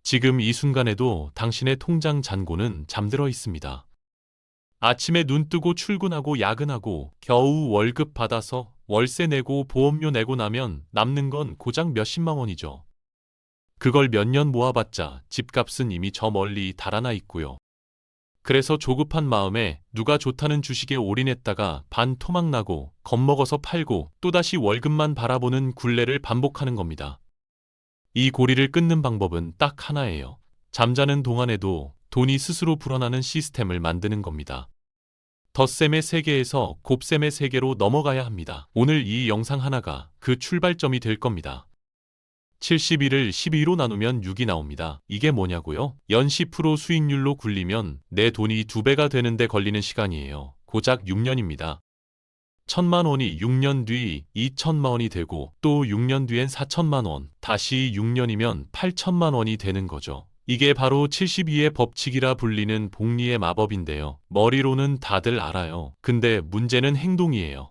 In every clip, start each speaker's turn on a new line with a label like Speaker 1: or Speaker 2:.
Speaker 1: 지금 이 순간에도 당신의 통장 잔고는 잠들어 있습니다. 아침에 눈 뜨고 출근하고 야근하고 겨우 월급 받아서 월세 내고 보험료 내고 나면 남는 건 고작 몇십만 원이죠. 그걸 몇 년 모아봤자 집값은 이미 저 멀리 달아나 있고요. 그래서 조급한 마음에 누가 좋다는 주식에 올인했다가 반 토막나고 겁먹어서 팔고 또다시 월급만 바라보는 굴레를 반복하는 겁니다. 이 고리를 끊는 방법은 딱 하나예요. 잠자는 동안에도 돈이 스스로 불어나는 시스템을 만드는 겁니다. 덧셈의 세계에서 곱셈의 세계로 넘어가야 합니다. 오늘 이 영상 하나가 그 출발점이 될 겁니다. 71을 12로 나누면 6이 나옵니다. 이게 뭐냐고요? 연 10% 수익률로 굴리면 내 돈이 2배가 되는데 걸리는 시간이에요. 고작 6년입니다. 1,000만 원이 6년 뒤 2,000만 원이 되고 또 6년 뒤엔 4,000만 원, 다시 6년이면 8,000만 원이 되는 거죠. 이게 바로 72의 법칙이라 불리는 복리의 마법인데요. 머리로는 다들 알아요. 근데 문제는 행동이에요.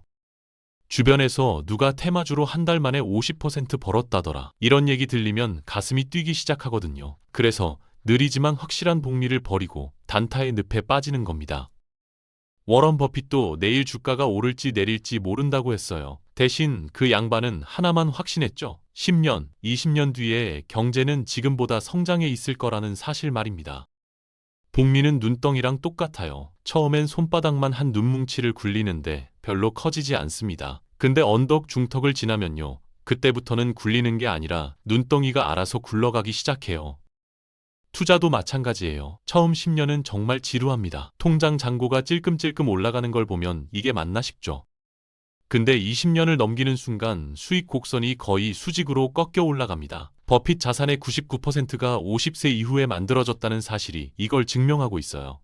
Speaker 1: 주변에서 누가 테마주로 한 달 만에 50% 벌었다더라. 이런 얘기 들리면 가슴이 뛰기 시작하거든요. 그래서 느리지만 확실한 복리를 버리고 단타의 늪에 빠지는 겁니다. 워런 버핏도 내일 주가가 오를지 내릴지 모른다고 했어요. 대신 그 양반은 하나만 확신했죠. 10년, 20년 뒤에 경제는 지금보다 성장해 있을 거라는 사실 말입니다. 복리는 눈덩이랑 똑같아요. 처음엔 손바닥만 한 눈뭉치를 굴리는데 별로 커지지 않습니다. 근데 언덕 중턱을 지나면요. 그때부터는 굴리는 게 아니라 눈덩이가 알아서 굴러가기 시작해요. 투자도 마찬가지예요. 처음 10년은 정말 지루합니다. 통장 잔고가 찔끔찔끔 올라가는 걸 보면 이게 맞나 싶죠. 근데 20년을 넘기는 순간 수익 곡선이 거의 수직으로 꺾여 올라갑니다. 버핏 자산의 99%가 50세 이후에 만들어졌다는 사실이 이걸 증명하고 있어요.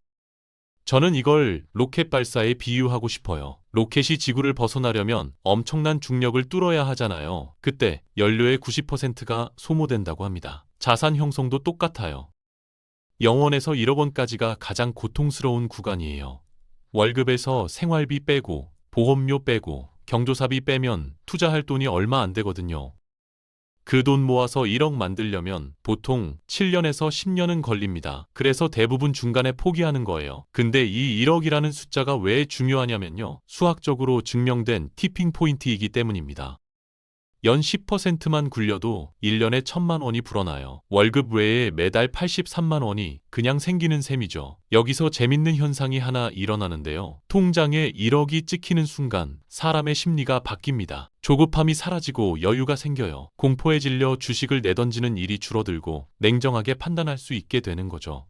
Speaker 1: 저는 이걸 로켓 발사에 비유하고 싶어요. 로켓이 지구를 벗어나려면 엄청난 중력을 뚫어야 하잖아요. 그때 연료의 90%가 소모된다고 합니다. 자산 형성도 똑같아요. 0원에서 1억 원까지가 가장 고통스러운 구간이에요. 월급에서 생활비 빼고 보험료 빼고 경조사비 빼면 투자할 돈이 얼마 안 되거든요. 그 돈 모아서 1억 만들려면 보통 7년에서 10년은 걸립니다. 그래서 대부분 중간에 포기하는 거예요. 근데 이 1억이라는 숫자가 왜 중요하냐면요. 수학적으로 증명된 티핑 포인트이기 때문입니다. 연 10%만 굴려도 1년에 1,000만 원이 불어나요. 월급 외에 매달 83만 원이 그냥 생기는 셈이죠. 여기서 재밌는 현상이 하나 일어나는데요. 통장에 1억이 찍히는 순간 사람의 심리가 바뀝니다. 조급함이 사라지고 여유가 생겨요. 공포에 질려 주식을 내던지는 일이 줄어들고 냉정하게 판단할 수 있게 되는 거죠.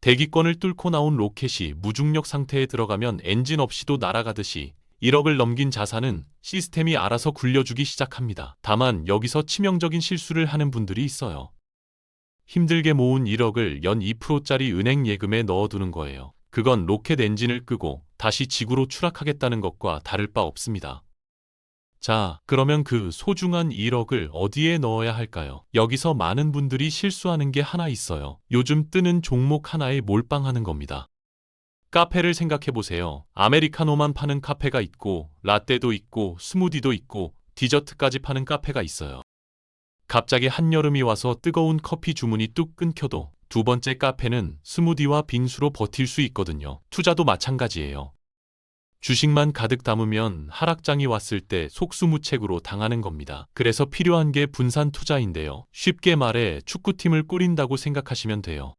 Speaker 1: 대기권을 뚫고 나온 로켓이 무중력 상태에 들어가면 엔진 없이도 날아가듯이 1억을 넘긴 자산은 시스템이 알아서 굴려주기 시작합니다. 다만 여기서 치명적인 실수를 하는 분들이 있어요. 힘들게 모은 1억을 연 2%짜리 은행 예금에 넣어두는 거예요. 그건 로켓 엔진을 끄고 다시 지구로 추락하겠다는 것과 다를 바 없습니다. 자, 그러면 그 소중한 1억을 어디에 넣어야 할까요? 여기서 많은 분들이 실수하는 게 하나 있어요. 요즘 뜨는 종목 하나에 몰빵하는 겁니다. 카페를 생각해 보세요. 아메리카노만 파는 카페가 있고, 라떼도 있고, 스무디도 있고, 디저트까지 파는 카페가 있어요. 갑자기 한여름이 와서 뜨거운 커피 주문이 뚝 끊겨도 두 번째 카페는 스무디와 빙수로 버틸 수 있거든요. 투자도 마찬가지예요. 주식만 가득 담으면 하락장이 왔을 때 속수무책으로 당하는 겁니다. 그래서 필요한 게 분산 투자인데요. 쉽게 말해 축구팀을 꾸린다고 생각하시면 돼요.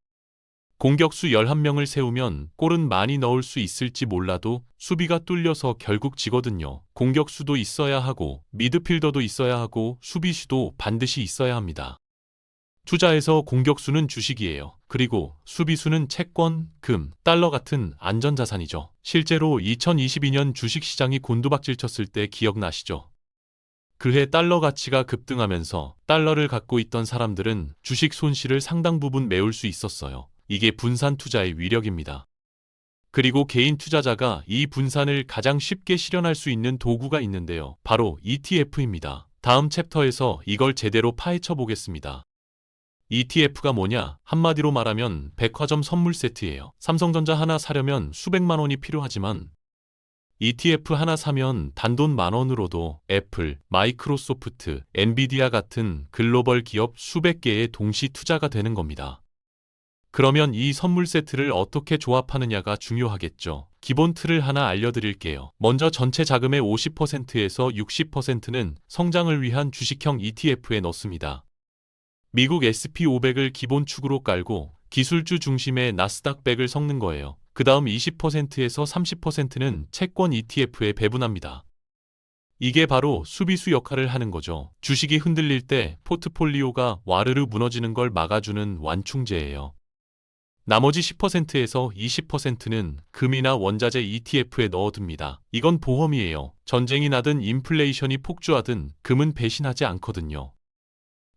Speaker 1: 공격수 11명을 세우면 골은 많이 넣을 수 있을지 몰라도 수비가 뚫려서 결국 지거든요. 공격수도 있어야 하고 미드필더도 있어야 하고 수비수도 반드시 있어야 합니다. 투자에서 공격수는 주식이에요. 그리고 수비수는 채권, 금, 달러 같은 안전자산이죠. 실제로 2022년 주식시장이 곤두박질 쳤을 때 기억나시죠? 그해 달러 가치가 급등하면서 달러를 갖고 있던 사람들은 주식 손실을 상당 부분 메울 수 있었어요. 이게 분산 투자의 위력입니다. 그리고 개인 투자자가 이 분산을 가장 쉽게 실현할 수 있는 도구가 있는데요. 바로 ETF입니다. 다음 챕터에서 이걸 제대로 파헤쳐 보겠습니다. ETF가 뭐냐? 한마디로 말하면 백화점 선물 세트예요. 삼성전자 하나 사려면 수백만 원이 필요하지만 ETF 하나 사면 단돈 10,000원으로도 애플, 마이크로소프트, 엔비디아 같은 글로벌 기업 수백 개의 동시 투자가 되는 겁니다. 그러면 이 선물 세트를 어떻게 조합하느냐가 중요하겠죠. 기본 틀을 하나 알려드릴게요. 먼저 전체 자금의 50%에서 60%는 성장을 위한 주식형 ETF에 넣습니다. 미국 SP500을 기본축으로 깔고 기술주 중심의 나스닥 100을 섞는 거예요. 그 다음 20%에서 30%는 채권 ETF에 배분합니다. 이게 바로 수비수 역할을 하는 거죠. 주식이 흔들릴 때 포트폴리오가 와르르 무너지는 걸 막아주는 완충제예요. 나머지 10%에서 20%는 금이나 원자재 ETF에 넣어둡니다. 이건 보험이에요. 전쟁이 나든 인플레이션이 폭주하든 금은 배신하지 않거든요.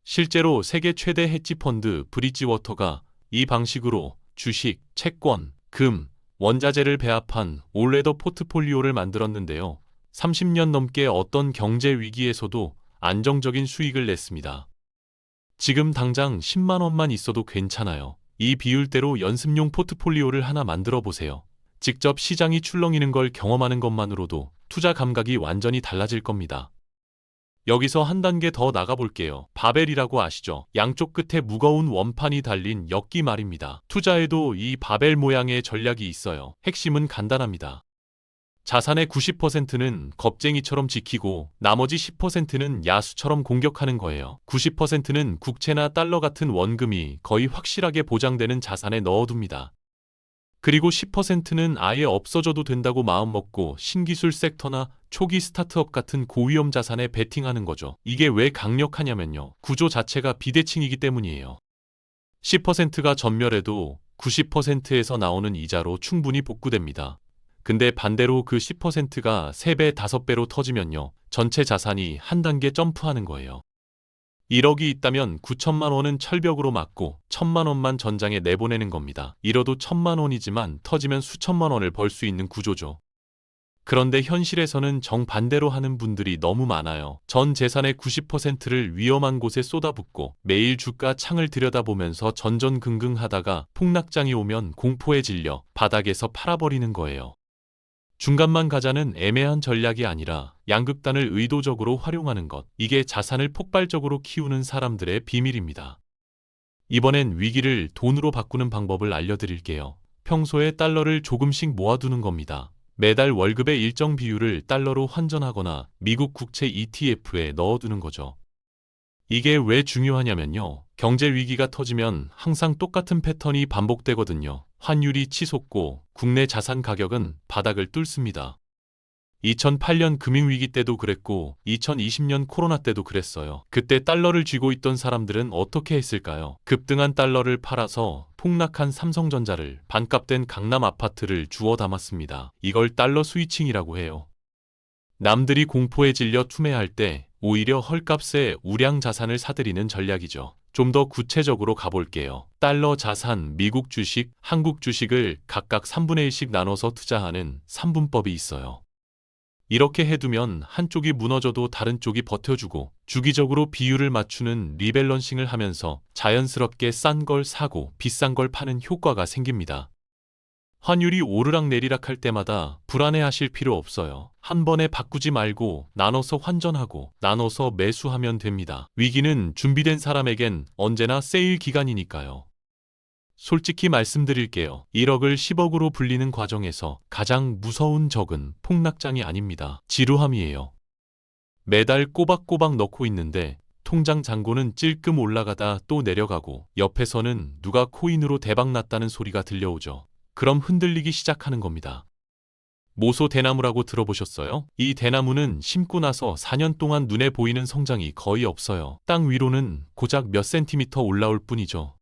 Speaker 1: 실제로 세계 최대 헤지 펀드 브리지워터가 이 방식으로 주식, 채권, 금, 원자재를 배합한 올레더 포트폴리오를 만들었는데요. 30년 넘게 어떤 경제 위기에서도 안정적인 수익을 냈습니다. 지금 당장 10만 원만 있어도 괜찮아요. 이 비율대로 연습용 포트폴리오를 하나 만들어 보세요. 직접 시장이 출렁이는 걸 경험하는 것만으로도 투자 감각이 완전히 달라질 겁니다. 여기서 한 단계 더 나가볼게요. 바벨이라고 아시죠? 양쪽 끝에 무거운 원판이 달린 역기 말입니다. 투자에도 이 바벨 모양의 전략이 있어요. 핵심은 간단합니다. 자산의 90%는 겁쟁이처럼 지키고 나머지 10%는 야수처럼 공격하는 거예요. 90%는 국채나 달러 같은 원금이 거의 확실하게 보장되는 자산에 넣어둡니다. 그리고 10%는 아예 없어져도 된다고 마음먹고 신기술 섹터나 초기 스타트업 같은 고위험 자산에 베팅하는 거죠. 이게 왜 강력하냐면요. 구조 자체가 비대칭이기 때문이에요. 10%가 전멸해도 90%에서 나오는 이자로 충분히 복구됩니다. 근데 반대로 그 10%가 3배, 5배로 터지면요. 전체 자산이 한 단계 점프하는 거예요. 1억이 있다면 9천만 원은 철벽으로 맞고 1천만 원만 전장에 내보내는 겁니다. 잃어도 1천만 원이지만 터지면 수천만 원을 벌 수 있는 구조죠. 그런데 현실에서는 정반대로 하는 분들이 너무 많아요. 전 재산의 90%를 위험한 곳에 쏟아붓고 매일 주가 창을 들여다보면서 전전긍긍하다가 폭락장이 오면 공포에 질려 바닥에서 팔아버리는 거예요. 중간만 가자는 애매한 전략이 아니라 양극단을 의도적으로 활용하는 것. 이게 자산을 폭발적으로 키우는 사람들의 비밀입니다. 이번엔 위기를 돈으로 바꾸는 방법을 알려드릴게요. 평소에 달러를 조금씩 모아두는 겁니다. 매달 월급의 일정 비율을 달러로 환전하거나 미국 국채 ETF에 넣어두는 거죠. 이게 왜 중요하냐면요. 경제 위기가 터지면 항상 똑같은 패턴이 반복되거든요. 환율이 치솟고 국내 자산 가격은 바닥을 뚫습니다. 2008년 금융위기 때도 그랬고 2020년 코로나 때도 그랬어요. 그때 달러를 쥐고 있던 사람들은 어떻게 했을까요? 급등한 달러를 팔아서 폭락한 삼성전자를 반값된 강남 아파트를 주워 담았습니다. 이걸 달러 스위칭이라고 해요. 남들이 공포에 질려 투매할 때 오히려 헐값에 우량 자산을 사들이는 전략이죠. 좀 더 구체적으로 가볼게요. 달러 자산, 미국 주식, 한국 주식을 각각 3분의 1씩 나눠서 투자하는 3분법이 있어요. 이렇게 해두면 한쪽이 무너져도 다른 쪽이 버텨주고 주기적으로 비율을 맞추는 리밸런싱을 하면서 자연스럽게 싼 걸 사고 비싼 걸 파는 효과가 생깁니다. 환율이 오르락내리락 할 때마다 불안해하실 필요 없어요. 한 번에 바꾸지 말고 나눠서 환전하고 나눠서 매수하면 됩니다. 위기는 준비된 사람에겐 언제나 세일 기간이니까요. 솔직히 말씀드릴게요. 1억을 10억으로 불리는 과정에서 가장 무서운 적은 폭락장이 아닙니다. 지루함이에요. 매달 꼬박꼬박 넣고 있는데 통장 잔고는 찔끔 올라가다 또 내려가고 옆에서는 누가 코인으로 대박났다는 소리가 들려오죠. 그럼 흔들리기 시작하는 겁니다. 모소 대나무라고 들어보셨어요? 이 대나무는 심고 나서 4년 동안 눈에 보이는 성장이 거의 없어요. 땅 위로는 고작 몇 센티미터 올라올 뿐이죠.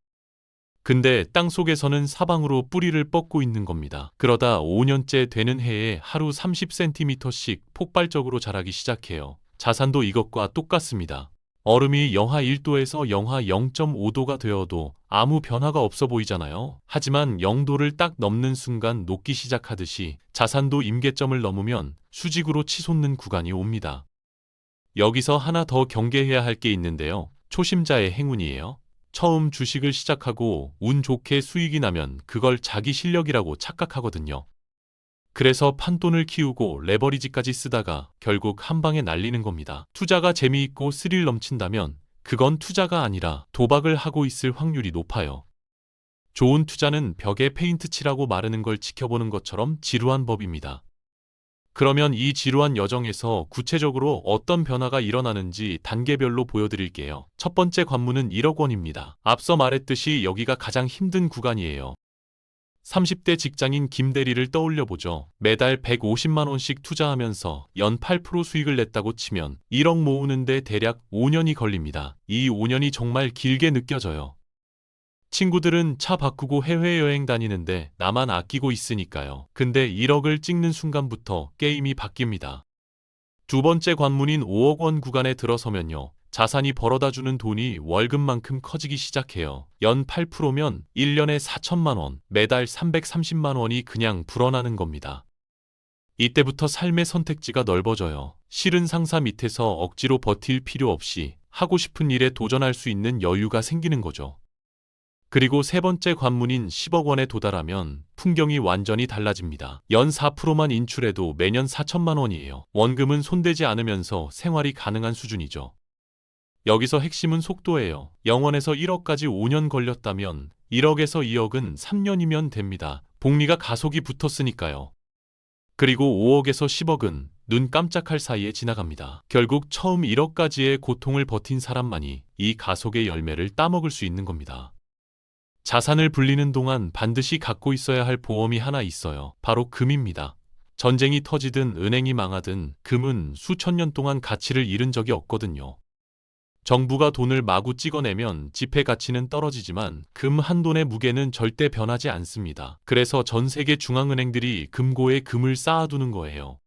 Speaker 1: 근데 땅 속에서는 사방으로 뿌리를 뻗고 있는 겁니다. 그러다 5년째 되는 해에 하루 30cm씩 폭발적으로 자라기 시작해요. 자산도 이것과 똑같습니다. 얼음이 영하 1도에서 영하 0.5도가 되어도 아무 변화가 없어 보이잖아요. 하지만 0도를 딱 넘는 순간 녹기 시작하듯이 자산도 임계점을 넘으면 수직으로 치솟는 구간이 옵니다. 여기서 하나 더 경계해야 할 게 있는데요. 초심자의 행운이에요. 처음 주식을 시작하고 운 좋게 수익이 나면 그걸 자기 실력이라고 착각하거든요. 그래서 판돈을 키우고 레버리지까지 쓰다가 결국 한 방에 날리는 겁니다. 투자가 재미있고 스릴 넘친다면 그건 투자가 아니라 도박을 하고 있을 확률이 높아요. 좋은 투자는 벽에 페인트 칠하고 마르는 걸 지켜보는 것처럼 지루한 법입니다. 그러면 이 지루한 여정에서 구체적으로 어떤 변화가 일어나는지 단계별로 보여드릴게요. 첫 번째 관문은 1억 원입니다. 앞서 말했듯이 여기가 가장 힘든 구간이에요. 30대 직장인 김 대리를 떠올려 보죠. 매달 150만 원씩 투자하면서 연 8% 수익을 냈다고 치면 1억 모으는데 대략 5년이 걸립니다. 이 5년이 정말 길게 느껴져요. 친구들은 차 바꾸고 해외여행 다니는데 나만 아끼고 있으니까요. 근데 1억을 찍는 순간부터 게임이 바뀝니다. 두 번째 관문인 5억 원 구간에 들어서면요. 자산이 벌어다주는 돈이 월급만큼 커지기 시작해요. 연 8%면 1년에 4천만 원, 매달 330만 원이 그냥 불어나는 겁니다. 이때부터 삶의 선택지가 넓어져요. 싫은 상사 밑에서 억지로 버틸 필요 없이 하고 싶은 일에 도전할 수 있는 여유가 생기는 거죠. 그리고 세 번째 관문인 10억 원에 도달하면 풍경이 완전히 달라집니다. 연 4%만 인출해도 매년 4천만 원이에요. 원금은 손대지 않으면서 생활이 가능한 수준이죠. 여기서 핵심은 속도예요. 0원에서 1억까지 5년 걸렸다면 1억에서 2억은 3년이면 됩니다. 복리가 가속이 붙었으니까요. 그리고 5억에서 10억은 눈 깜짝할 사이에 지나갑니다. 결국 처음 1억까지의 고통을 버틴 사람만이 이 가속의 열매를 따먹을 수 있는 겁니다. 자산을 불리는 동안 반드시 갖고 있어야 할 보험이 하나 있어요. 바로 금입니다. 전쟁이 터지든 은행이 망하든 금은 수천 년 동안 가치를 잃은 적이 없거든요. 정부가 돈을 마구 찍어내면 지폐 가치는 떨어지지만 금 한 돈의 무게는 절대 변하지 않습니다. 그래서 전 세계 중앙은행들이 금고에 금을 쌓아두는 거예요.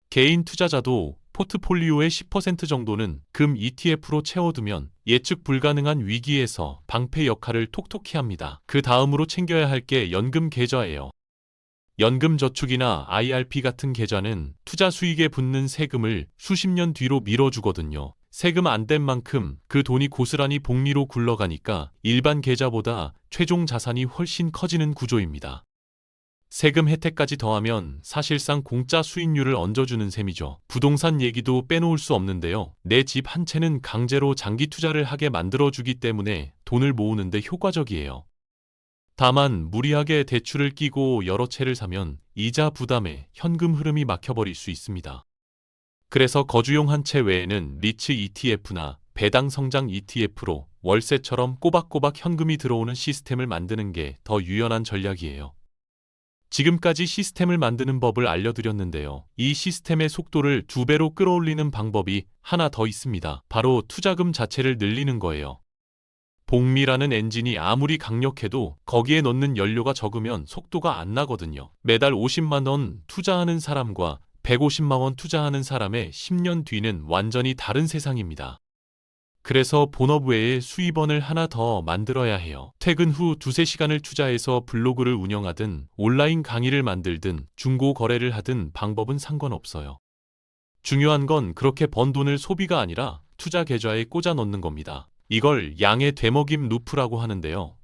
Speaker 1: 개인 투자자도 포트폴리오의 10% 정도는 금 ETF로 채워두면 예측 불가능한 위기에서 방패 역할을 톡톡히 합니다. 그 다음으로 챙겨야 할 게 연금 계좌예요. 연금 저축이나 IRP 같은 계좌는 투자 수익에 붙는 세금을 수십 년 뒤로 밀어주거든요. 세금 안 된 만큼 그 돈이 고스란히 복리로 굴러가니까 일반 계좌보다 최종 자산이 훨씬 커지는 구조입니다. 세금 혜택까지 더하면 사실상 공짜 수익률을 얹어주는 셈이죠. 부동산 얘기도 빼놓을 수 없는데요. 내 집 한 채는 강제로 장기 투자를 하게 만들어주기 때문에 돈을 모으는데 효과적이에요. 다만 무리하게 대출을 끼고 여러 채를 사면 이자 부담에 현금 흐름이 막혀버릴 수 있습니다. 그래서 거주용 한 채 외에는 리츠 ETF나 배당 성장 ETF로 월세처럼 꼬박꼬박 현금이 들어오는 시스템을 만드는 게 더 유연한 전략이에요. 지금까지 시스템을 만드는 법을 알려드렸는데요. 이 시스템의 속도를 2배로 끌어올리는 방법이 하나 더 있습니다. 바로 투자금 자체를 늘리는 거예요. 복리라는 엔진이 아무리 강력해도 거기에 넣는 연료가 적으면 속도가 안 나거든요. 매달 50만 원 투자하는 사람과 150만 원 투자하는 사람의 10년 뒤는 완전히 다른 세상입니다. 그래서 본업 외에 수입원을 하나 더 만들어야 해요. 퇴근 후 2~3시간을 투자해서 블로그를 운영하든 온라인 강의를 만들든 중고 거래를 하든 방법은 상관없어요. 중요한 건 그렇게 번 돈을 소비가 아니라 투자 계좌에 꽂아 넣는 겁니다. 이걸 양의 되먹임 루프라고 하는데요.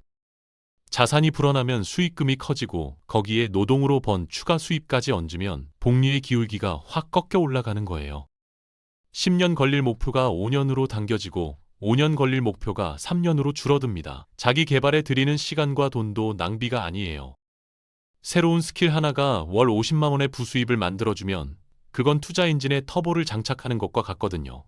Speaker 1: 자산이 불어나면 수익금이 커지고 거기에 노동으로 번 추가 수입까지 얹으면 복리의 기울기가 확 꺾여 올라가는 거예요. 10년 걸릴 목표가 5년으로 당겨지고 5년 걸릴 목표가 3년으로 줄어듭니다. 자기 개발에 들이는 시간과 돈도 낭비가 아니에요. 새로운 스킬 하나가 월 50만 원의 부수입을 만들어주면 그건 투자 엔진에 터보를 장착하는 것과 같거든요.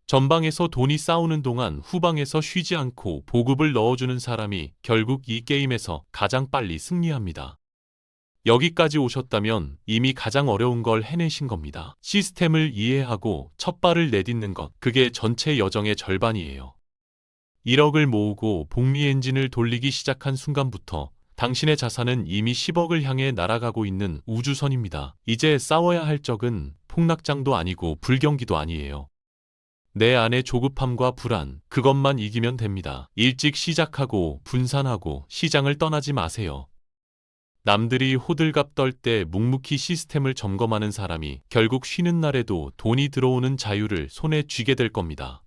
Speaker 1: 전방에서 돈이 싸우는 동안 후방에서 쉬지 않고 보급을 넣어주는 사람이 결국 이 게임에서 가장 빨리 승리합니다. 여기까지 오셨다면 이미 가장 어려운 걸 해내신 겁니다. 시스템을 이해하고 첫 발을 내딛는 것, 그게 전체 여정의 절반이에요. 1억을 모으고 복리 엔진을 돌리기 시작한 순간부터 당신의 자산은 이미 10억을 향해 날아가고 있는 우주선입니다. 이제 싸워야 할 적은 폭락장도 아니고 불경기도 아니에요. 내 안의 조급함과 불안, 그것만 이기면 됩니다. 일찍 시작하고 분산하고 시장을 떠나지 마세요. 남들이 호들갑 떨 때 묵묵히 시스템을 점검하는 사람이 결국 쉬는 날에도 돈이 들어오는 자유를 손에 쥐게 될 겁니다.